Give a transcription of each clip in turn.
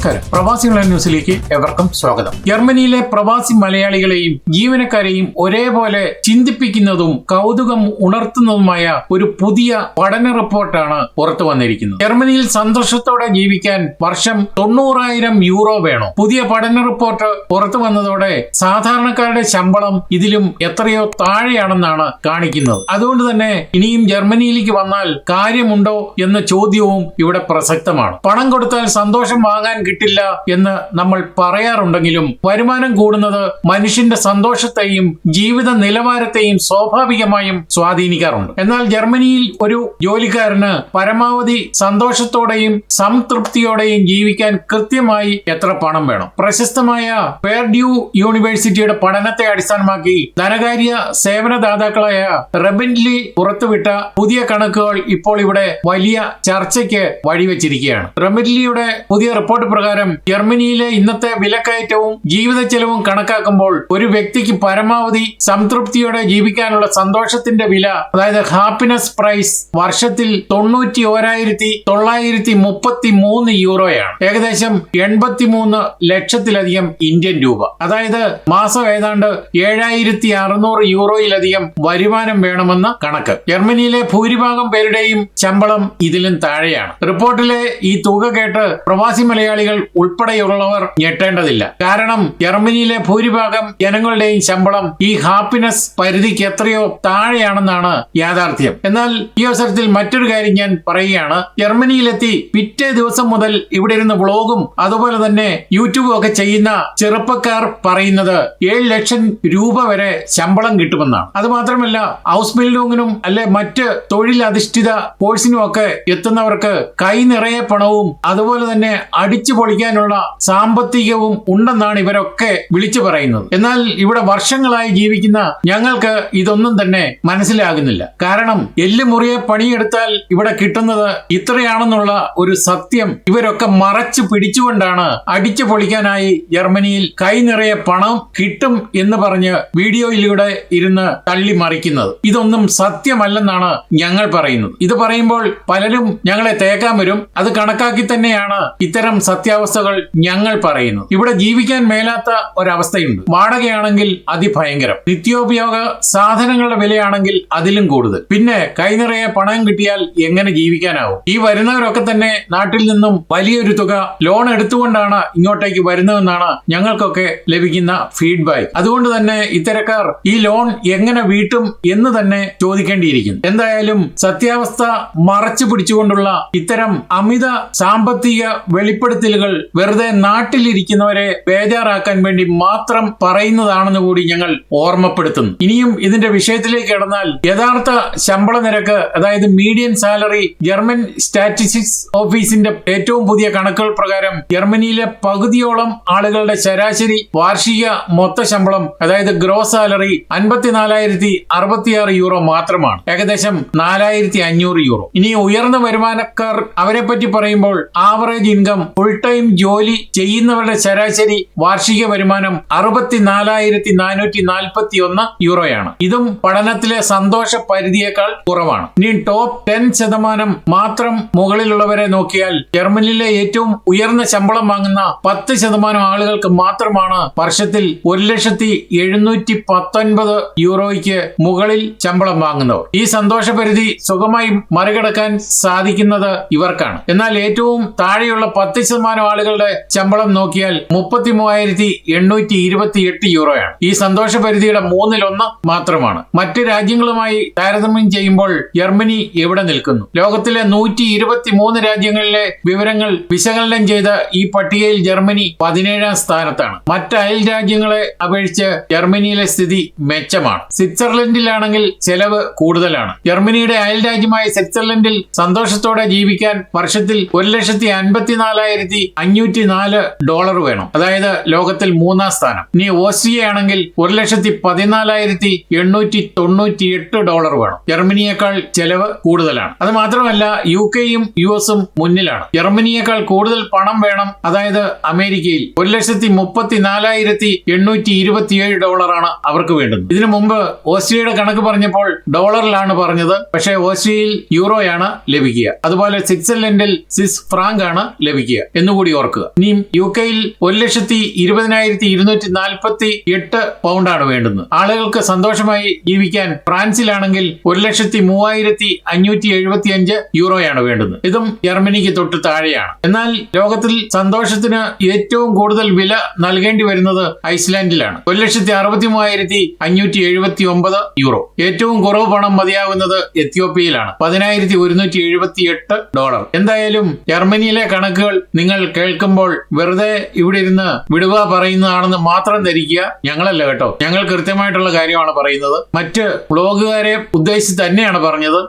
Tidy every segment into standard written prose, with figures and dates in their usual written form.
നമസ്കാരം. പ്രവാസികളുടെ ന്യൂസിലേക്ക് എവർക്കും സ്വാഗതം. ജർമ്മനിയിലെ പ്രവാസി മലയാളികളെയും ജീവനക്കാരെയും ഒരേപോലെ ചിന്തിപ്പിക്കുന്നതും കൗതുകം ഉണർത്തുന്നതുമായ ഒരു പുതിയ പഠന റിപ്പോർട്ടാണ് പുറത്തു വന്നിരിക്കുന്നത്. ജർമ്മനിയിൽ സന്തോഷത്തോടെ ജീവിക്കാൻ വർഷം 90,000 യൂറോ വേണം. പുതിയ പഠന റിപ്പോർട്ട് പുറത്തു വന്നതോടെ സാധാരണക്കാരുടെ ശമ്പളം ഇതിലും എത്രയോ താഴെയാണെന്നാണ് കാണിക്കുന്നത്. അതുകൊണ്ട് തന്നെ ഇനിയും ജർമ്മനിയിലേക്ക് വന്നാൽ കാര്യമുണ്ടോ എന്ന ചോദ്യവും ഇവിടെ പ്രസക്തമാണ്. പണം കൊടുത്താൽ സന്തോഷം വാങ്ങാൻ കിട്ടില്ല എന്ന് നമ്മൾ പറയാറുണ്ടെങ്കിലും വരുമാനം കൂടുന്നത് മനുഷ്യന്റെ സന്തോഷത്തെയും ജീവിത നിലവാരത്തെയും സ്വാഭാവികമായും സ്വാധീനിക്കാറുണ്ട്. എന്നാൽ ജർമ്മനിയിൽ ഒരു ജോലിക്കാരന് പരമാവധി സന്തോഷത്തോടെയും സംതൃപ്തിയോടെയും ജീവിക്കാൻ കൃത്യമായി എത്ര പണം വേണം? പ്രശസ്തമായ പേർഡ്യൂ യൂണിവേഴ്സിറ്റിയുടെ പഠനത്തെ അടിസ്ഥാനമാക്കി ധനകാര്യ സേവനദാതാക്കളായ റെബൻലി പുറത്തുവിട്ട പുതിയ കണക്കുകൾ ഇപ്പോൾ ഇവിടെ വലിയ ചർച്ചയ്ക്ക് വഴിവെച്ചിരിക്കുകയാണ്. റെബൻലിയുടെ പുതിയ റിപ്പോർട്ട് പ്രകാരം ജർമ്മനിയിലെ ഇന്നത്തെ വിലക്കയറ്റവും ജീവിത ചെലവും കണക്കാക്കുമ്പോൾ ഒരു വ്യക്തിക്ക് പരമാവധി സംതൃപ്തിയോടെ ജീവിക്കാനുള്ള സന്തോഷത്തിന്റെ വില, അതായത് ഹാപ്പിനെസ് പ്രൈസ്, വർഷത്തിൽ 91,933 യൂറോയാണ്. ഏകദേശം 83 ലക്ഷത്തിലധികം ഇന്ത്യൻ രൂപ. അതായത് മാസം ഏതാണ്ട് 7,600 യൂറോയിലധികം വരുമാനം വേണമെന്ന കണക്ക്. ജർമ്മനിയിലെ ഭൂരിഭാഗം പേരുടെയും ശമ്പളം ഇതിലും താഴെയാണ്. റിപ്പോർട്ടിലെ ഈ തുക കേട്ട് പ്രവാസി മലയാളികൾ ഉൾപ്പെടെയുള്ളവർ ഞെട്ടേണ്ടതില്ല. കാരണം ജർമ്മനിയിലെ ഭൂരിഭാഗം ജനങ്ങളുടെയും ശമ്പളം ഈ ഹാപ്പിനെസ് പരിധിക്ക് എത്രയോ താഴെയാണെന്നാണ് യാഥാർത്ഥ്യം. എന്നാൽ ഈ അവസരത്തിൽ മറ്റൊരു കാര്യം ഞാൻ പറയുകയാണ്. ജർമ്മനിയിലെത്തി പിറ്റേ ദിവസം മുതൽ ഇവിടെ ഇരുന്ന് വ്ളോഗും അതുപോലെ തന്നെ യൂട്യൂബും ഒക്കെ ചെയ്യുന്ന ചെറുപ്പക്കാർ പറയുന്നത് 7 ലക്ഷം രൂപ വരെ ശമ്പളം കിട്ടുമെന്നാണ്. അത് മാത്രമല്ല, ഹൗസ് ബിൽഡിങ്ങിനും അല്ലെ മറ്റ് തൊഴിലധിഷ്ഠിത കോഴ്സിനും ഒക്കെ എത്തുന്നവർക്ക് കൈ നിറയെ പണവും അതുപോലെ തന്നെ അടിച്ചു പൊളിക്കാനുള്ള സാമ്പത്തികവും ഉണ്ടെന്നാണ് ഇവരൊക്കെ വിളിച്ചു പറയുന്നത്. എന്നാൽ ഇവിടെ വർഷങ്ങളായി ജീവിക്കുന്ന ഞങ്ങൾക്ക് ഇതൊന്നും തന്നെ മനസ്സിലാകുന്നില്ല. കാരണം എല്ലുമുറിയെ പണിയെടുത്താൽ ഇവിടെ കിട്ടുന്നത് ഇത്രയാണെന്നുള്ള ഒരു സത്യം ഇവരൊക്കെ മറച്ചു പിടിച്ചുകൊണ്ടാണ് അടിച്ചു പൊളിക്കാനായി ജർമ്മനിയിൽ കൈ നിറയെ പണം കിട്ടും എന്ന് പറഞ്ഞ് വീഡിയോയിലൂടെ ഇരുന്ന് തള്ളി മറിക്കുന്നത്. ഇതൊന്നും സത്യമല്ലെന്നാണ് ഞങ്ങൾ പറയുന്നത്. ഇത് പറയുമ്പോൾ പലരും ഞങ്ങളെ തേക്കാൻ വരും. അത് കണക്കാക്കി തന്നെയാണ് ഇത്തരം സത്യാവസ്ഥകൾ ഞങ്ങൾ പറയുന്നത്. ഇവിടെ ജീവിക്കാൻ മേലാത്ത ഒരവസ്ഥയുണ്ട്. വാടകയാണെങ്കിൽ അതിഭയങ്കരം, നിത്യോപയോഗ സാധനങ്ങളുടെ വിലയാണെങ്കിൽ അതിലും കൂടുതൽ. പിന്നെ കൈനിറയെ പണം കിട്ടിയാൽ എങ്ങനെ ജീവിക്കാനാവും? ഈ വരുന്നവരൊക്കെ തന്നെ നാട്ടിൽ നിന്നും വലിയൊരു തുക ലോൺ എടുത്തുകൊണ്ടാണ് ഇങ്ങോട്ടേക്ക് വരുന്നതെന്നാണ് ഞങ്ങൾക്കൊക്കെ ലഭിക്കുന്ന ഫീഡ്ബാക്ക്. അതുകൊണ്ട് തന്നെ ഇത്തരക്കാർ ഈ ലോൺ എങ്ങനെ വീട്ടും എന്ന് തന്നെ ചോദിക്കേണ്ടിയിരിക്കുന്നു. എന്തായാലും സത്യാവസ്ഥ മറച്ചു പിടിച്ചുകൊണ്ടുള്ള ഇത്തരം അമിത സാമ്പത്തിക വെളിപ്പെടുത്തലുകൾ വെറുതെ നാട്ടിലിരിക്കുന്നവരെ ബേജാറാക്കാൻ വേണ്ടി മാത്രം പറയുന്നതാണെന്ന് കൂടി ഞങ്ങൾ ഓർമ്മപ്പെടുത്തുന്നു. ഇനിയും ഇതിന്റെ വിഷയത്തിലേക്ക് കടന്നാൽ യഥാർത്ഥ ശമ്പള നിരക്ക്, അതായത് മീഡിയൻ സാലറി, ജർമ്മൻ സ്റ്റാറ്റിസ്റ്റിക്സ് ഓഫീസിന്റെ ഏറ്റവും പുതിയ കണക്കുകൾ പ്രകാരം ജർമ്മനിയിലെ പകുതിയോളം ആളുകളുടെ ശരാശരി വാർഷിക മൊത്ത ശമ്പളം, അതായത് ഗ്രോസ് സാലറി 54,066 യൂറോ മാത്രമാണ്. ഏകദേശം 4,500 യൂറോ. ഇനി ഉയർന്ന വരുമാനക്കാർ, അവരെ പറ്റി പറയുമ്പോൾ ആവറേജ് ഇൻകം, ഫുൾ ടൈം ജോലി ചെയ്യുന്നവരുടെ ശരാശരി വാർഷിക വരുമാനം 64,441 യൂറോയാണ്. ഇതും പഠനത്തിലെ സന്തോഷ പരിധിയേക്കാൾ കുറവാണ്. ഇനി ടോപ്പ് 10% മാത്രം മുകളിലുള്ളവരെ നോക്കിയാൽ ജർമ്മനിയിലെ ഏറ്റവും ഉയർന്ന ശമ്പളം വാങ്ങുന്ന 10% ആളുകൾക്ക് മാത്രമാണ് വർഷത്തിൽ 1,719 യൂറോയ്ക്ക് മുകളിൽ ശമ്പളം വാങ്ങുന്നവർ. ഈ സന്തോഷ പരിധി സുഖമായി മറികടക്കാൻ സാധിക്കുന്നത് ഇവർക്കാണ്. എന്നാൽ ഏറ്റവും താഴെയുള്ള 10% ആളുകളുടെ ശമ്പളം നോക്കിയാൽ 33,828 യൂറോയാണ്. ഈ സന്തോഷ പരിധിയുടെ 1/3 മാത്രമാണ്. മറ്റ് രാജ്യങ്ങളുമായി താരതമ്യം ചെയ്യുമ്പോൾ ജർമ്മനി എവിടെ നിൽക്കുന്നു? ലോകത്തിലെ 123 രാജ്യങ്ങളിലെ വിവരങ്ങൾ വിശകലനം ചെയ്ത ഈ പട്ടികയിൽ ജർമ്മനി 17ാം സ്ഥാനത്താണ്. മറ്റ് അയൽ രാജ്യങ്ങളെ അപേക്ഷിച്ച് ജർമ്മനിയിലെ സ്ഥിതി മെച്ചമാണ്. സ്വിറ്റ്സർലൻഡിലാണെങ്കിൽ ചെലവ് കൂടുതലാണ്. ജർമ്മനിയുടെ അയൽ രാജ്യമായ സ്വിറ്റ്സർലൻഡിൽ സന്തോഷത്തോടെ ജീവിക്കാൻ വർഷത്തിൽ 1,54,504 ഡോളർ വേണം. അതായത് ലോകത്തിൽ 3ാം സ്ഥാനം. ഇനി ഓസ്ട്രിയ ആണെങ്കിൽ 1,14,898 ഡോളർ വേണം. ജർമ്മനിയേക്കാൾ ചെലവ് കൂടുതലാണ്. അത് മാത്രമല്ല UK-യും US-ഉം മുന്നിലാണ്. ജർമ്മനിയേക്കാൾ കൂടുതൽ പണം വേണം. അതായത് അമേരിക്കയിൽ 1,34,827 ഡോളറാണ് അവർക്ക് വേണ്ടത്. ഇതിനു മുമ്പ് ഓസ്ട്രിയയുടെ കണക്ക് പറഞ്ഞപ്പോൾ ഡോളറിലാണ് പറഞ്ഞത്. പക്ഷേ ഓസ്ട്രിയയിൽ യൂറോയാണ് ലഭിക്കുക. അതുപോലെ സ്വിറ്റ്സർലൻഡിൽ സ്വിസ് ഫ്രാങ്ക് ആണ് ലഭിക്കുക. എന്ന് എന്നുകൂടി ഓർക്കുക. ഇനിയും UK-യിൽ 1,20,248 പൗണ്ടാണ് വേണ്ടുന്നത്. ആളുകൾക്ക് സന്തോഷമായി ജീവിക്കാൻ ഫ്രാൻസിലാണെങ്കിൽ 1,03,575 യൂറോയാണ് വേണ്ടുന്നത്. ഇതും ജർമ്മനിക്ക് തൊട്ട് താഴെയാണ്. എന്നാൽ ലോകത്തിൽ സന്തോഷത്തിന് ഏറ്റവും കൂടുതൽ വില നൽകേണ്ടി വരുന്നത് ഐസ്ലാൻഡിലാണ്. 1,63,579 യൂറോ. ഏറ്റവും കുറവ് പണം മതിയാകുന്നത് എത്യോപ്യയിലാണ്, $10,178. എന്തായാലും ജർമ്മനിയിലെ കണക്കുകൾ നിങ്ങൾ കേൾക്കുമ്പോൾ വെറുതെ ഇവിടെ ഇരുന്ന് വിടുക പറയുന്നതാണെന്ന് മാത്രം ധരിക്കുക. ഞങ്ങളല്ല കേട്ടോ, ഞങ്ങൾ കൃത്യമായിട്ടുള്ള കാര്യമാണ് പറയുന്നത്. മറ്റ് ബ്ലോഗുകാരെ ഉദ്ദേശിച്ച് തന്നെയാണ്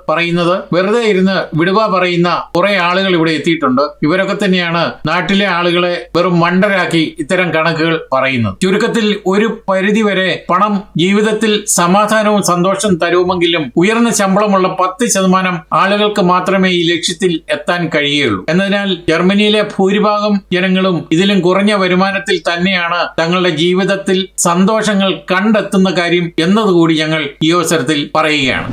പറയുന്നത്. വെറുതെ ഇരുന്ന് വിടുക പറയുന്ന കുറെ ആളുകൾ ഇവിടെ എത്തിയിട്ടുണ്ട്. ഇവരൊക്കെ തന്നെയാണ് നാട്ടിലെ ആളുകളെ വെറും മണ്ടരാക്കി ഇത്തരം കണക്കുകൾ പറയുന്നത്. ചുരുക്കത്തിൽ ഒരു പരിധിവരെ പണം ജീവിതത്തിൽ സമാധാനവും സന്തോഷം തരുമെങ്കിലും ഉയർന്ന ശമ്പളമുള്ള 10% ആളുകൾക്ക് മാത്രമേ ഈ ലക്ഷ്യത്തിൽ എത്താൻ കഴിയുകയുള്ളൂ. എന്നതിനാൽ ജർമ്മനിയിലെ ഭൂരിഭാഗം ജനങ്ങളും ഇതിലും കുറഞ്ഞ വരുമാനത്തിൽ തന്നെയാണ് തങ്ങളുടെ ജീവിതത്തിൽ സന്തോഷങ്ങൾ കണ്ടെത്തുന്ന കാര്യം എന്നതുകൂടി ഞങ്ങൾ ഈ അവസരത്തിൽ പറയുകയാണ്.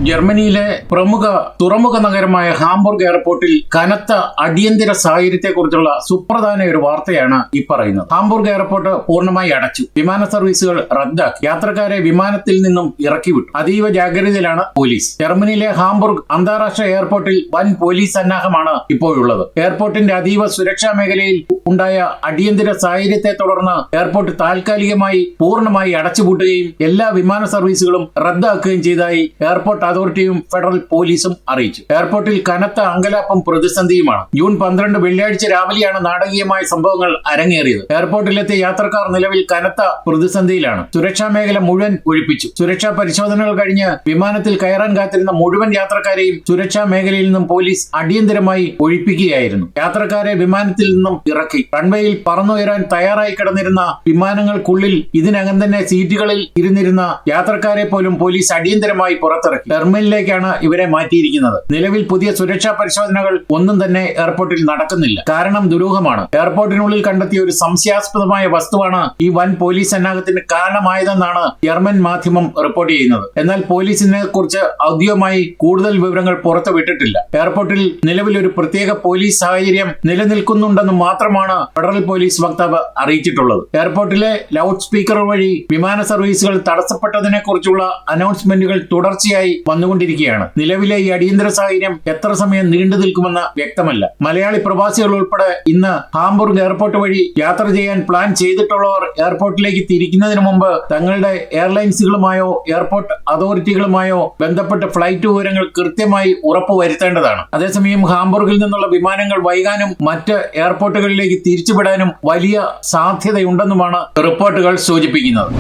ജർമ്മനിയിലെ പ്രമുഖ തുറമുഖ നഗരമായ ഹാംബുർഗ് എയർപോർട്ടിൽ കനത്ത അടിയന്തര സാഹചര്യത്തെക്കുറിച്ചുള്ള സുപ്രധാന ഒരു വാർത്തയാണ് ഈ പറയുന്നത്. ഹാംബുർഗ് എയർപോർട്ട് പൂർണ്ണമായി അടച്ചു. വിമാന സർവീസുകൾ റദ്ദാക്കി. യാത്രക്കാരെ വിമാനത്തിൽ നിന്നും ഇറക്കിവിട്ടു. അതീവ ജാഗ്രതയിലാണ് പോലീസ്. ജർമ്മനിയിലെ ഹാംബുർഗ് അന്താരാഷ്ട്ര എയർപോർട്ടിൽ വൻ പോലീസ് സന്നാഹമാണ് ഇപ്പോഴുള്ളത്. എയർപോർട്ടിന്റെ അതീവ സുരക്ഷാ മേഖലയിൽ ഉണ്ടായ അടിയന്തര സാഹചര്യത്തെ തുടർന്ന് എയർപോർട്ട് താൽക്കാലികമായി പൂർണ്ണമായി അടച്ചുപൂട്ടുകയും എല്ലാ വിമാന സർവീസുകളും റദ്ദാക്കുകയും ചെയ്തതായി എയർപോർട്ട് അതോറിറ്റിയും ഫെഡറൽ പോലീസും അറിയിച്ചു. എയർപോർട്ടിൽ കനത്ത അങ്കലാപ്പും പ്രതിസന്ധിയുമാണ്. ജൂൺ 12 വെള്ളിയാഴ്ച രാവിലെയാണ് നാടകീയമായ സംഭവങ്ങൾ അരങ്ങേറിയത്. എയർപോർട്ടിലെത്തിയ യാത്രക്കാർ നിലവിൽ കനത്ത പ്രതിസന്ധിയിലാണ്. സുരക്ഷാ മേഖല മുഴുവൻ ഒഴിപ്പിച്ചു. സുരക്ഷാ പരിശോധനകൾ കഴിഞ്ഞ് വിമാനത്തിൽ കയറാൻ കാത്തിരുന്ന മുഴുവൻ യാത്രക്കാരെയും സുരക്ഷാ മേഖലയിൽ നിന്നും പോലീസ് അടിയന്തരമായി ഒഴിപ്പിക്കുകയായിരുന്നു. യാത്രക്കാരെ വിമാനത്തിൽ നിന്നും ഇറക്കി. റൺവേയിൽ പറന്നുയരാൻ തയ്യാറായി കിടന്നിരുന്ന വിമാനങ്ങൾക്കുള്ളിൽ ഇതിനകം തന്നെ സീറ്റുകളിൽ ഇരുന്നിരുന്ന യാത്രക്കാരെ പോലും പോലീസ് അടിയന്തരമായി പുറത്തിറക്കി. ടെർമിനലിലേക്കാണ് ഇവരെ മാറ്റിയിരിക്കുന്നത്. നിലവിൽ പുതിയ സുരക്ഷാ പരിശോധനകൾ ഒന്നും തന്നെ എയർപോർട്ടിൽ നടക്കുന്നില്ല. കാരണം ദുരൂഹമാണ്. എയർപോർട്ടിനുള്ളിൽ കണ്ടെത്തിയ ഒരു സംശയാസ്പദമായ വസ്തുവാണ് ഈ വൻ പോലീസ് സന്നാഹത്തിന് കാരണമായതെന്നാണ് ജർമ്മൻ മാധ്യമം റിപ്പോർട്ട് ചെയ്യുന്നത്. എന്നാൽ പോലീസിനെ കുറിച്ച് ഔദ്യോഗികമായി കൂടുതൽ വിവരങ്ങൾ പുറത്തുവിട്ടിട്ടില്ല. എയർപോർട്ടിൽ നിലവിൽ ഒരു പ്രത്യേക പോലീസ് സാഹചര്യം നിലനിൽക്കുന്നുണ്ടെന്ന് മാത്രമാണ് ഫെഡറൽ പോലീസ് വക്താവ് അറിയിച്ചിട്ടുള്ളത്. എയർപോർട്ടിലെ ലൗഡ് സ്പീക്കർ വഴി വിമാന സർവീസുകൾ തടസ്സപ്പെട്ടതിനെ കുറിച്ചുള്ള അനൗൺസ്മെന്റുകൾ തുടർച്ചയായി വന്നുകൊണ്ടിരിക്കുകയാണ്. നിലവിലെ ഈ അടിയന്തര സാഹചര്യം എത്ര സമയം നീണ്ടു നിൽക്കുമെന്ന് വ്യക്തമല്ല. മലയാളി പ്രവാസികൾ ഉൾപ്പെടെ ഇന്ന് ഹാംബുർഗ് എയർപോർട്ട് വഴി യാത്ര ചെയ്യാൻ പ്ലാൻ ചെയ്തിട്ടുള്ളവർ എയർപോർട്ടിലേക്ക് തിരിക്കുന്നതിന് മുമ്പ് തങ്ങളുടെ എയർലൈൻസുകളുമായോ എയർപോർട്ട് അതോറിറ്റികളുമായോ ബന്ധപ്പെട്ട ഫ്ലൈറ്റ് വിവരങ്ങൾ കൃത്യമായി ഉറപ്പുവരുത്തേണ്ടതാണ്. അതേസമയം ഹാംബുർഗിൽ നിന്നുള്ള വിമാനങ്ങൾ വൈകാനും മറ്റ് എയർപോർട്ടുകളിലേക്ക് തിരിച്ചുവിടാനും വലിയ സാധ്യതയുണ്ടെന്നുമാണ് റിപ്പോർട്ടുകൾ സൂചിപ്പിക്കുന്നത്.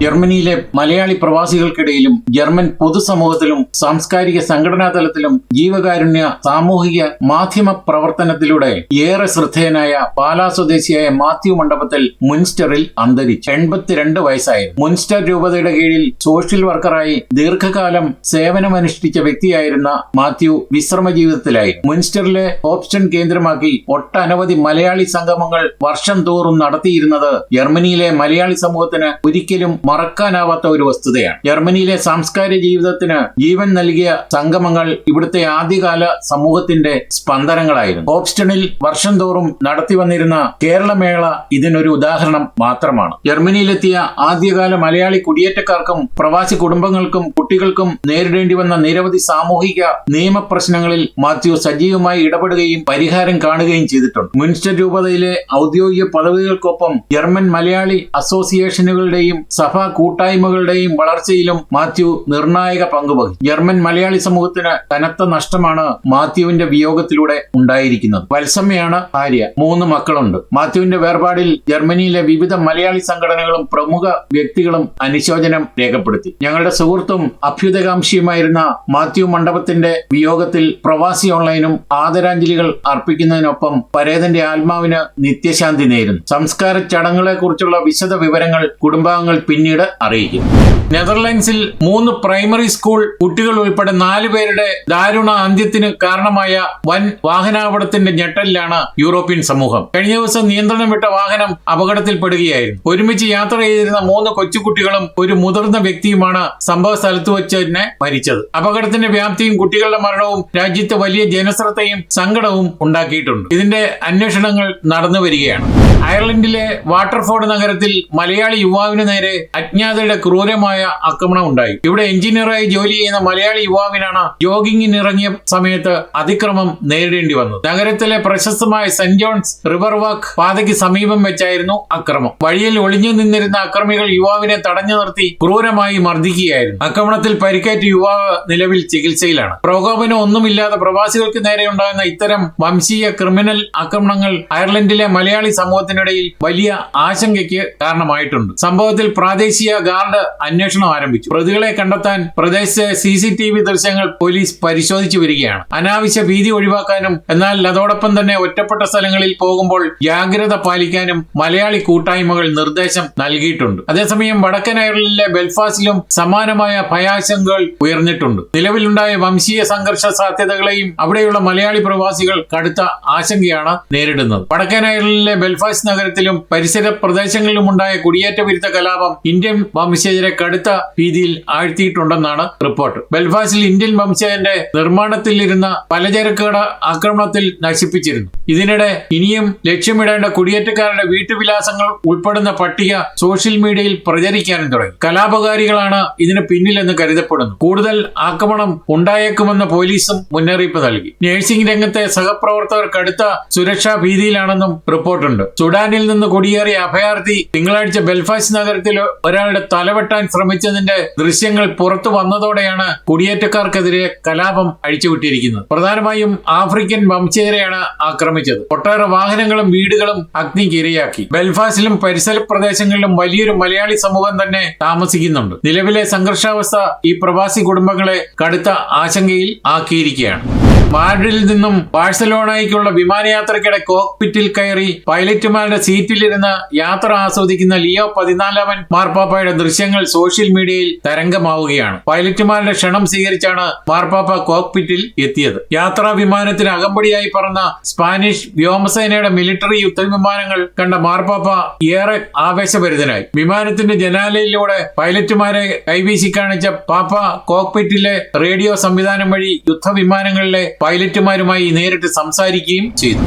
ജർമ്മനിയിലെ മലയാളി പ്രവാസികൾക്കിടയിലും ജർമ്മൻ പൊതുസമൂഹത്തിലും സാംസ്കാരിക സംഘടനാ തലത്തിലും ജീവകാരുണ്യ സാമൂഹിക മാധ്യമ പ്രവർത്തനത്തിലൂടെ ഏറെ ശ്രദ്ധേയനായ പാലാ സ്വദേശിയായ മാത്യു മണ്ഡപത്തിൽ മുൻസ്റ്ററിൽ അന്തരിച്ചു. 82 വയസ്സായിരുന്നു. മുൻസ്റ്റർ രൂപതയുടെ കീഴിൽ സോഷ്യൽ വർക്കറായി ദീർഘകാലം സേവനമനുഷ്ഠിച്ച വ്യക്തിയായിരുന്ന മാത്യു വിശ്രമ ജീവിതത്തിലായിരുന്നു. മുൻസ്റ്ററിലെ ഹോപ്സ്റ്റൺ കേന്ദ്രമാക്കി ഒട്ടനവധി മലയാളി സംഗമങ്ങൾ വർഷം തോറും നടത്തിയിരുന്നത് ജർമ്മനിയിലെ മലയാളി സമൂഹത്തിന് ഒരിക്കലും മറക്കാനാവാത്ത ഒരു വസ്തുതയാണ്. ജർമ്മനിയിലെ സാംസ്കാരിക ജീവിതത്തിന് ജീവൻ നൽകിയ സംഗമങ്ങൾ ഇവിടുത്തെ ആദ്യകാല സമൂഹത്തിന്റെ സ്പന്ദനങ്ങളായിരുന്നു. ഹോപ്സ്റ്റണിൽ വർഷം തോറും നടത്തി വന്നിരുന്ന കേരളമേള ഇതിനൊരു ഉദാഹരണം മാത്രമാണ്. ജർമ്മനിയിലെത്തിയ ആദ്യകാല മലയാളി കുടിയേറ്റക്കാർക്കും പ്രവാസി കുടുംബങ്ങൾക്കും കുട്ടികൾക്കും നേരിടേണ്ടി വന്ന നിരവധി സാമൂഹിക നിയമപ്രശ്നങ്ങളിൽ മാത്യു സജീവമായി ഇടപെടുകയും പരിഹാരം കാണുകയും ചെയ്തിട്ടുണ്ട്. മുൻസ്റ്റർ രൂപതയിലെ ഔദ്യോഗിക പദവികൾക്കൊപ്പം ജർമ്മൻ മലയാളി അസോസിയേഷനുകളുടെയും സഭാ കൂട്ടായ്മകളുടെയും വളർച്ചയിലും മാത്യു നിർണായക പങ്കുവഹിച്ചു. ജർമ്മൻ മലയാളി സമൂഹത്തിന് കനത്ത നഷ്ടമാണ് മാത്യുവിന്റെ വിയോഗത്തിലൂടെ ഉണ്ടായിരിക്കുന്നത്. വത്സമ്മയാണ് ഭാര്യ. 3 മക്കളുണ്ട്. മാത്യുവിന്റെ വേർപാടിൽ ജർമ്മനിയിലെ വിവിധ മലയാളി സംഘടനകളും പ്രമുഖ വ്യക്തികളും അനുശോചനം രേഖപ്പെടുത്തി. ഞങ്ങളുടെ സുഹൃത്തും അഭ്യുദയകാംക്ഷിയുമായിരുന്ന മാത്യു മണ്ഡപത്തിന്റെ വിയോഗത്തിൽ പ്രവാസി ഓൺലൈനും ആദരാഞ്ജലികൾ അർപ്പിക്കുന്നതിനൊപ്പം പരേതന്റെ ആത്മാവിന് നിത്യശാന്തി നേരുന്നു. സംസ്കാര ചടങ്ങുകളെ കുറിച്ചുള്ള വിശദ വിവരങ്ങൾ കുടുംബാംഗങ്ങൾ പിന്നീട് അറിയിക്കും. നെതർലൻഡ്സിൽ 3 പ്രൈമറി സ്കൂൾ കുട്ടികൾ ഉൾപ്പെടെ 4 പേരുടെ ദാരുണ അന്ത്യത്തിന് കാരണമായ വൻ വാഹനാപകടത്തിന്റെ ഞെട്ടലിലാണ് യൂറോപ്യൻ സമൂഹം. കഴിഞ്ഞ ദിവസം നിയന്ത്രണം വിട്ട വാഹനം അപകടത്തിൽപ്പെടുകയായിരുന്നു. ഒരുമിച്ച് യാത്ര ചെയ്തിരുന്ന 3 കൊച്ചുകുട്ടികളും ഒരു മുതിർന്ന വ്യക്തിയുമാണ് സംഭവ സ്ഥലത്ത് വെച്ച് തന്നെ മരിച്ചത്. അപകടത്തിന്റെ വ്യാപ്തിയും കുട്ടികളുടെ മരണവും രാജ്യത്ത് വലിയ ജനശ്രദ്ധയും സങ്കടവും ഉണ്ടാക്കിയിട്ടുണ്ട്. ഇതിന്റെ അന്വേഷണങ്ങൾ നടന്നു വരികയാണ്. അയർലൻഡിലെ വാട്ടർഫോർഡ് നഗരത്തിൽ മലയാളി യുവാവിന് നേരെ അജ്ഞാതരുടെ ക്രൂരമായ ആക്രമണം ഉണ്ടായി. ഇവിടെ എഞ്ചിനീയറായി ജോലി ചെയ്യുന്ന മലയാളി യുവാവിനാണ് ജോഗിങ്ങിനിറങ്ങിയ സമയത്ത് അതിക്രമം നേരിടേണ്ടി വന്നത്. നഗരത്തിലെ പ്രശസ്തമായ സെന്റ് ജോൺസ് റിവർ വാക്ക് പാതയ്ക്ക് സമീപം വെച്ചായിരുന്നു അക്രമം. വഴിയിൽ ഒളിഞ്ഞു നിന്നിരുന്ന അക്രമികൾ യുവാവിനെ തടഞ്ഞു നിർത്തി ക്രൂരമായി മർദ്ദിക്കുകയായിരുന്നു. ആക്രമണത്തിൽ പരിക്കേറ്റ യുവാവ് നിലവിൽ ചികിത്സയിലാണ്. പ്രകോപനം ഒന്നുമില്ലാതെ പ്രവാസികൾക്ക് നേരെയുണ്ടാകുന്ന ഇത്തരം വംശീയ ക്രിമിനൽ ആക്രമണങ്ങൾ അയർലൻഡിലെ മലയാളി സമൂഹത്തിനിടയിൽ വലിയ ആശങ്കയ്ക്ക് കാരണമായിട്ടുണ്ട്. സംഭവത്തിൽ പ്രാദേശിക ഗാർഡ് അന്വേഷണം ആരംഭിച്ചു. പ്രതികളെ കണ്ടെത്താൻ പ്രദേശത്തെ CCTV ദൃശ്യങ്ങൾ പോലീസ് പരിശോധിച്ചു വരികയാണ്. അനാവശ്യ ഭീതി ഒഴിവാക്കാനും എന്നാൽ അതോടൊപ്പം തന്നെ ഒറ്റപ്പെട്ട സ്ഥലങ്ങളിൽ പോകുമ്പോൾ ജാഗ്രത പാലിക്കാനും മലയാളി കൂട്ടായ്മകൾ നിർദ്ദേശം നൽകിയിട്ടുണ്ട്. അതേസമയം വടക്കൻ അയർലൻഡിലെ ബെൽഫാസ്റ്റിലും സമാനമായ ഭയാശങ്കകൾ ഉയർന്നിട്ടുണ്ട്. നിലവിലുണ്ടായ വംശീയ സംഘർഷ സാധ്യതകളെയും അവിടെയുള്ള മലയാളി പ്രവാസികൾ കടുത്ത ആശങ്കയാണ് നേരിടുന്നത്. വടക്കൻ അയർലൻഡിലെ ബെൽഫാസ്റ്റ് നഗരത്തിലും പരിസര പ്രദേശങ്ങളിലും ഉണ്ടായ കുടിയേറ്റ വിരുദ്ധ കലാപം ഇന്ത്യൻ വംശജരെ കടുത്ത ഭീതിയിൽ ആഴ്ത്തിയിട്ടുണ്ടെന്നാണ് റിപ്പോർട്ട്. ബെൽഫാസ്റ്റിൽ ഇന്ത്യൻ വംശജന്റെ നിർമ്മാണത്തിലിരുന്ന പലചരക്ക് കട ആക്രമണത്തിൽ നശിപ്പിച്ചിരുന്നു. ഇതിനിടെ ഇനിയും ലക്ഷ്യമിടേണ്ട കുടിയേറ്റക്കാരുടെ വീട്ടുവിലാസങ്ങൾ ഉൾപ്പെടുന്ന പട്ടിക സോഷ്യൽ മീഡിയയിൽ പ്രചരിക്കാനും തുടങ്ങി. കലാപകാരികളാണ് ഇതിന് പിന്നിലെന്ന് കരുതപ്പെടുന്നു. കൂടുതൽ ആക്രമണം ഉണ്ടായേക്കുമെന്ന് പോലീസും മുന്നറിയിപ്പ് നൽകി. നഴ്സിംഗ് രംഗത്തെ സഹപ്രവർത്തകർ കടുത്ത സുരക്ഷാ ഭീതിയിലാണെന്നും റിപ്പോർട്ടുണ്ട്. സുഡാനിൽ നിന്ന് കുടിയേറിയ അഭയാർത്ഥി തിങ്കളാഴ്ച ബെൽഫാസ്റ്റ് നഗരത്തിൽ ഒരാളുടെ തലവെട്ടാൻ ശ്രമിച്ചതിന്റെ ദൃശ്യങ്ങൾ പുറത്തു വന്നതോടെയാണ് കുടിയേറ്റക്കാർക്കെതിരെ കലാപം അഴിച്ചുവിട്ടിരിക്കുന്നത്. പ്രധാനമായും ആഫ്രിക്കൻ വംശജരെയാണ് ആക്രമിച്ചത്. ഒട്ടേറെ വാഹനങ്ങളും വീടുകളും അഗ്നിക്ക് ഇരയാക്കി. ബെൽഫാസ്റ്റിലും പരിസര പ്രദേശങ്ങളിലും വലിയൊരു മലയാളി സമൂഹം തന്നെ താമസിക്കുന്നുണ്ട്. നിലവിലെ സംഘർഷാവസ്ഥ ഈ പ്രവാസി കുടുംബങ്ങളെ കടുത്ത ആശങ്കയിൽ ആക്കിയിരിക്കുകയാണ്. മാഡ്രിഡിൽ നിന്നും ബാഴ്സലോണയ്ക്കുള്ള വിമാനയാത്രയ്ക്കിടെ കോക്പിറ്റിൽ കയറി പൈലറ്റുമാരുടെ സീറ്റിലിരുന്ന് യാത്ര ആസ്വദിക്കുന്ന ലിയോ 14 മാർപ്പാപ്പയുടെ ദൃശ്യങ്ങൾ സോഷ്യൽ മീഡിയയിൽ തരംഗമാവുകയാണ്. പൈലറ്റുമാരുടെ ക്ഷണം സ്വീകരിച്ചാണ് മാർപ്പാപ്പ കോക്പിറ്റിൽ എത്തിയത്. യാത്രാ വിമാനത്തിന് അകമ്പടിയായി പറന്ന സ്പാനിഷ് വ്യോമസേനയുടെ മിലിറ്ററി യുദ്ധവിമാനങ്ങൾ കണ്ട മാർപ്പാപ്പ ഏറെ ആവേശഭരിതനായി. വിമാനത്തിന്റെ ജനാലയിലൂടെ പൈലറ്റുമാരെ കൈവീശി കാണിച്ച പാപ്പ കോക്പിറ്റിലെ റേഡിയോ സംവിധാനം വഴി യുദ്ധവിമാനങ്ങളിലെ പൈലറ്റുമാരുമായി നേരിട്ട് സംസാരിക്കുകയും ചെയ്തു.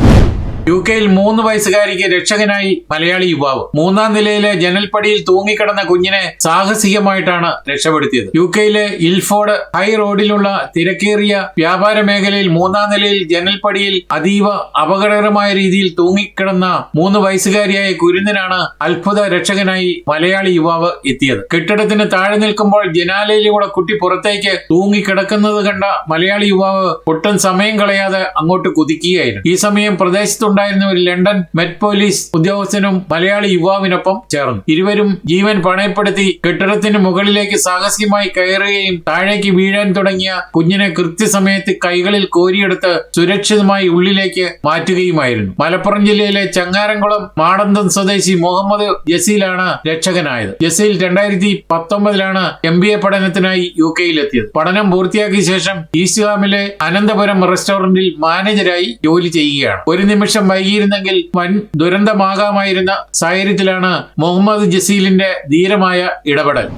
UK-യിൽ 3 വയസ്സുകാരിക്ക് രക്ഷകനായി മലയാളി യുവാവ്. 3-ാം നിലയിലെ ജനൽപ്പടിയിൽ തൂങ്ങിക്കിടന്ന കുഞ്ഞിനെ സാഹസികമായിട്ടാണ് രക്ഷപ്പെടുത്തിയത്. UK-യിലെ ഇൽഫോർഡ് ഹൈ റോഡിലുള്ള തിരക്കേറിയ വ്യാപാര മേഖലയിൽ 3-ാം നിലയിൽ ജനൽപ്പടിയിൽ അതീവ അപകടകരമായ രീതിയിൽ തൂങ്ങിക്കിടന്ന 3 വയസ്സുകാരിയായ കുരുന്നിനാണ് അത്ഭുത രക്ഷകനായി മലയാളി യുവാവ് എത്തിയത്. കെട്ടിടത്തിന് താഴെ നിൽക്കുമ്പോൾ ജനാലയിലൂടെ കുട്ടി പുറത്തേക്ക് തൂങ്ങിക്കിടക്കുന്നത് കണ്ട മലയാളി യുവാവ് ഒട്ടും സമയം കളയാതെ അങ്ങോട്ട് കുതിക്കുകയായിരുന്നു. ഈ സമയം പ്രദേശത്തുണ്ടായിരുന്ന ഒരു ലണ്ടൻ മെറ്റ് പോലീസ് ഉദ്യോഗസ്ഥനും മലയാളി യുവാവിനൊപ്പം ചേർന്നു. ഇരുവരും ജീവൻ പണയപ്പെടുത്തി കെട്ടിടത്തിന് മുകളിലേക്ക് സാഹസികമായി കയറുകയും താഴേക്ക് വീഴാൻ തുടങ്ങിയ കുഞ്ഞിനെ കൃത്യസമയത്ത് കൈകളിൽ കോരിയെടുത്ത് സുരക്ഷിതമായി ഉള്ളിലേക്ക് മാറ്റുകയുമായിരുന്നു. മലപ്പുറം ജില്ലയിലെ ചങ്ങാരംകുളം മാടന്തം സ്വദേശി മുഹമ്മദ് ജസീലാണ് രക്ഷകനായത്. ജസീൽ 2019-ലാണ് MBA പഠനത്തിനായി UK-യിലെത്തിയത്. പഠനം പൂർത്തിയാക്കിയ ശേഷം ഈസ്റ്റ്ഹാമിലെ അനന്തപുരം റെസ്റ്റോറന്റിൽ മാനേജരായി ജോലി ചെയ്യുകയാണ്. ഒരു നിമിഷം വൈകിയിരുന്നെങ്കിൽ വൻ ദുരന്തമാകാമായിരുന്ന സാഹചര്യത്തിലാണ് മുഹമ്മദ് ജസീലിന്റെ ധീരമായ ഇടപെടൽ.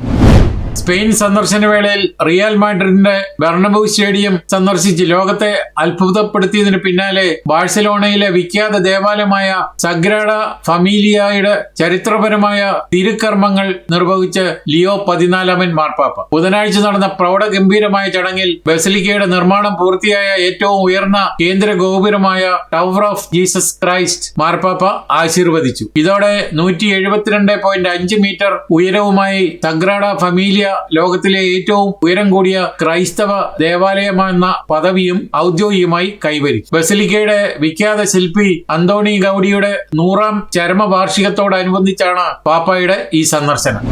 സ്പെയിൻ സന്ദർശന വേളയിൽ റിയൽ മാഡ്രിഡിന്റെ ബെർണബൂ സ്റ്റേഡിയം സന്ദർശിച്ച് ലോകത്തെ അത്ഭുതപ്പെടുത്തിയതിന് പിന്നാലെ ബാഴ്സലോണയിലെ വിഖ്യാത ദേവാലയമായ സഗ്രാഡ ഫമീലിയയുടെ ചരിത്രപരമായ തിരുക്കർമ്മങ്ങൾ നിർവഹിച്ച് ലിയോ 14 മാർപ്പാപ്പ. ബുധനാഴ്ച നടന്ന പ്രൗഢഗംഭീരമായ ചടങ്ങിൽ ബസിലിക്കയുടെ നിർമ്മാണം പൂർത്തിയായ ഏറ്റവും ഉയർന്ന കേന്ദ്ര ഗോപുരമായ ടവർ ഓഫ് ജീസസ് ക്രൈസ്റ്റ് മാർപ്പാപ്പ ആശീർവദിച്ചു. ഇതോടെ 172.5 മീറ്റർ ഉയരവുമായി സഗ്രാഡ ഫമീലിയ ലോകത്തിലെ ഏറ്റവും ഉയരം കൂടിയ ക്രൈസ്തവ ദേവാലയമെന്ന പദവിയും ഔദ്യോഗികമായി കൈവരിച്ചു. ബസിലിക്കയുടെ വിഖ്യാത ശില്പി അന്തോണി ഗൗഡിയുടെ 100-ാം ചരമവാർഷികത്തോടനുബന്ധിച്ചാണ് പാപ്പായുടെ ഈ സന്ദർശനം.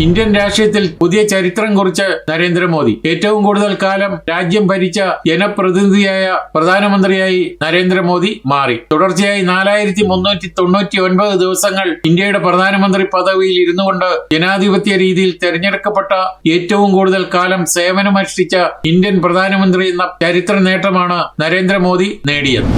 ഇന്ത്യൻ രാഷ്ട്രീയത്തിൽ പുതിയ ചരിത്രം കുറിച്ച് നരേന്ദ്രമോദി. ഏറ്റവും കൂടുതൽ കാലം രാജ്യം ഭരിച്ച ജനപ്രതിനിധിയായ പ്രധാനമന്ത്രിയായി നരേന്ദ്രമോദി മാറി. തുടർച്ചയായി 4399 ദിവസങ്ങൾ ഇന്ത്യയുടെ പ്രധാനമന്ത്രി പദവിയിൽ ഇരുന്നുകൊണ്ട് ജനാധിപത്യ രീതിയിൽ തെരഞ്ഞെടുക്കപ്പെട്ട ഏറ്റവും കൂടുതൽ കാലം സേവനമനുഷ്ഠിച്ച ഇന്ത്യൻ പ്രധാനമന്ത്രി എന്ന ചരിത്ര നേട്ടമാണ് നരേന്ദ്രമോദി നേടിയത്.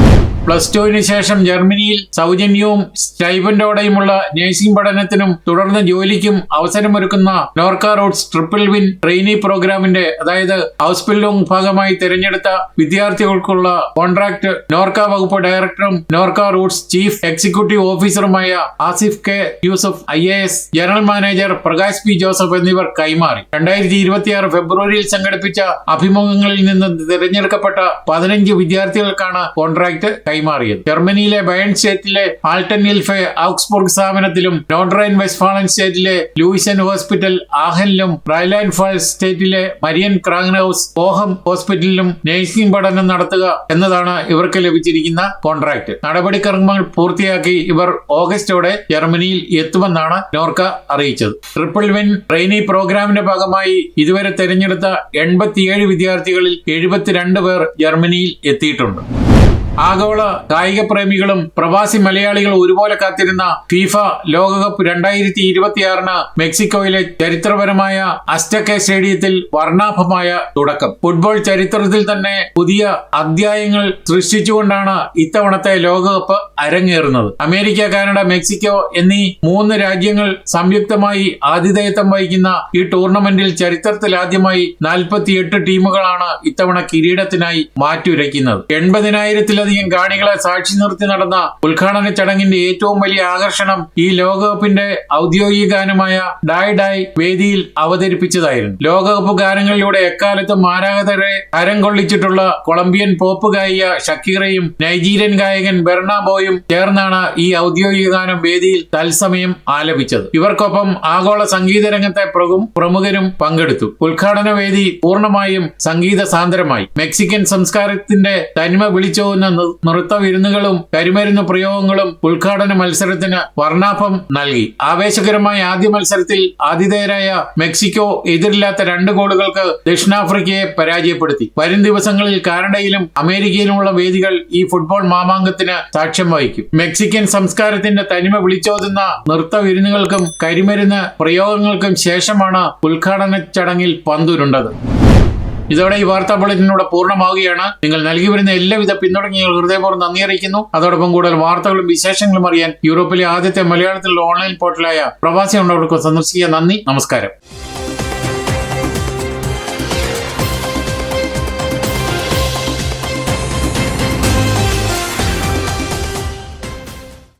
+2 ശേഷം ജർമ്മനിയിൽ സൗജന്യവും സ്റ്റൈപ്പൻഡോടെയുമുള്ള നഴ്സിംഗ് പഠനത്തിനും തുടർന്ന് ജോലിക്കും അവസരമൊരുക്കുന്ന Norka Roots triple win trainee പ്രോഗ്രാമിന്റെ അതായത് ഔസ്ബിൽഡിംഗ് ഭാഗമായി തിരഞ്ഞെടുത്ത വിദ്യാർത്ഥികൾക്കുള്ള കോൺട്രാക്ട് നോർക്ക വകുപ്പ് ഡയറക്ടറും നോർക്ക റൂട്ട്സ് ചീഫ് എക്സിക്യൂട്ടീവ് ഓഫീസറുമായ Asif K Yousuf IAS, general manager Prakash P Joseph എന്നിവർ കൈമാറി. 2026 ഫെബ്രുവരിയിൽ സംഘടിപ്പിച്ച അഭിമുഖങ്ങളിൽ നിന്ന് തിരഞ്ഞെടുക്കപ്പെട്ട 15 വിദ്യാർത്ഥികൾക്കാണ് കോൺട്രാക്ട് കൈമാറിയത്. ജർമ്മനിയിലെ ബയൺ സ്റ്റേറ്റിലെ ആൾട്ടൻ ഹിൽഫെ ഔക്സ്ബുർഗ് സ്ഥാപനത്തിലും നോർഡ്റൈൻ വെസ്റ്റ്ഫാലൻ സ്റ്റേറ്റിലെ ലൂയിസൻ ഹോസ്പിറ്റൽ ആഹനിലും റൈൻലാൻഡ് ഫാൽസ് സ്റ്റേറ്റിലെ മരിയൻ ക്രാങ്ങൻഹൌസ് ബോഹം ഹോസ്പിറ്റലിലും നഴ്സിംഗ് പഠനം നടത്തുക എന്നതാണ് ഇവർക്ക് ലഭിച്ചിരിക്കുന്ന കോൺട്രാക്ട്. നടപടിക്രമങ്ങൾ പൂർത്തിയാക്കി ഇവർ ഓഗസ്റ്റോടെ ജർമ്മനിയിൽ എത്തുമെന്നാണ് നോർക്ക അറിയിച്ചത്. ട്രിപ്പിൾ വിൻ ട്രെയിനി പ്രോഗ്രാമിന്റെ ഭാഗമായി ഇതുവരെ തിരഞ്ഞെടുത്ത 87 വിദ്യാർത്ഥികളിൽ 72 പേർ ജർമ്മനിയിൽ എത്തിയിട്ടുണ്ട്. ആഗോള കായിക പ്രേമികളും പ്രവാസി മലയാളികൾ ഒരുപോലെ കാത്തിരുന്ന ഫിഫ ലോകകപ്പ് 2026 മെക്സിക്കോയിലെ ചരിത്രപരമായ അസ്റ്റക്കെ സ്റ്റേഡിയത്തിൽ വർണ്ണാഭമായ തുടക്കം. ഫുട്ബോൾ ചരിത്രത്തിൽ തന്നെ പുതിയ അധ്യായങ്ങൾ സൃഷ്ടിച്ചുകൊണ്ടാണ് ഇത്തവണത്തെ ലോകകപ്പ് അരങ്ങേറുന്നത്. അമേരിക്ക, കാനഡ, മെക്സിക്കോ എന്നീ 3 രാജ്യങ്ങൾ സംയുക്തമായി ആതിഥേയത്വം വഹിക്കുന്ന ഈ ടൂർണമെന്റിൽ ചരിത്രത്തിലാദ്യമായി 48 ടീമുകളാണ് ഇത്തവണ കിരീടത്തിനായി മാറ്റുരയ്ക്കുന്നത്. 80,000-ത്തിലധികം കാണികളെ സാക്ഷി നിർത്തി നടന്ന ഉദ്ഘാടന ചടങ്ങിന്റെ ഏറ്റവും വലിയ ആകർഷണം ഈ ലോകകപ്പിന്റെ ഔദ്യോഗിക ഗാനമായ ഡായ് ഡായ് വേദിയിൽ അവതരിപ്പിച്ചതായിരുന്നു. ലോകകപ്പ് ഗാനങ്ങളിലൂടെ എക്കാലത്തും ആരാധകരെ ഹരം കൊള്ളിച്ചിട്ടുള്ള കൊളംബിയൻ പോപ്പ് ഗായിക ഷക്കീറയും നൈജീരിയൻ ഗായകൻ ബെർണാബോയും ചേർന്നാണ് ഈ ഔദ്യോഗിക ഗാനം വേദിയിൽ തത്സമയം ആലപിച്ചത്. ഇവർക്കൊപ്പം ആഗോള സംഗീത രംഗത്തെ പ്രമുഖരും പങ്കെടുത്തു. ഉദ്ഘാടന വേദി പൂർണ്ണമായും സംഗീത സാന്ദ്രമായി. മെക്സിക്കൻ സംസ്കാരത്തിന്റെ തനിമ വിളിച്ചോന്ന നൃത്ത വിരുന്നുകളും കരിമരുന്ന് പ്രയോഗങ്ങളും ഉദ്ഘാടന മത്സരത്തിന് വർണ്ണാഭം നൽകി. ആവേശകരമായ ആദ്യ മത്സരത്തിൽ ആതിഥേയരായ മെക്സിക്കോ എതിരില്ലാത്ത 2 ഗോളുകൾക്ക് ദക്ഷിണാഫ്രിക്കയെ പരാജയപ്പെടുത്തി. വരും ദിവസങ്ങളിൽ കാനഡയിലും അമേരിക്കയിലുമുള്ള വേദികൾ ഈ ഫുട്ബോൾ മാമാങ്കത്തിന് സാക്ഷ്യം വഹിക്കും. മെക്സിക്കൻ സംസ്കാരത്തിന്റെ തനിമ വിളിച്ചോതുന്ന നൃത്ത വിരുന്നുകൾക്കും കരിമരുന്ന് പ്രയോഗങ്ങൾക്കും ശേഷമാണ് ഉദ്ഘാടന ചടങ്ങിൽ പന്തുരുണ്ടത്. ഇതോടെ ഈ വാർത്താ ബുള്ളറ്റിനോട് പൂർണ്ണമാവുകയാണ്. നിങ്ങൾ നൽകി വരുന്ന എല്ലാവിധ പിന്തുണയ്ക്ക് ഹൃദയപൂർവ്വം നന്ദി അറിയിക്കുന്നു. അതോടൊപ്പം കൂടുതൽ വാർത്തകളും വിശേഷങ്ങളും അറിയാൻ യൂറോപ്പിലെ ആദ്യത്തെ മലയാളത്തിലുള്ള ഓൺലൈൻ പോർട്ടലായ പ്രവാസി സന്ദർശിക്കുക. നന്ദി, നമസ്കാരം.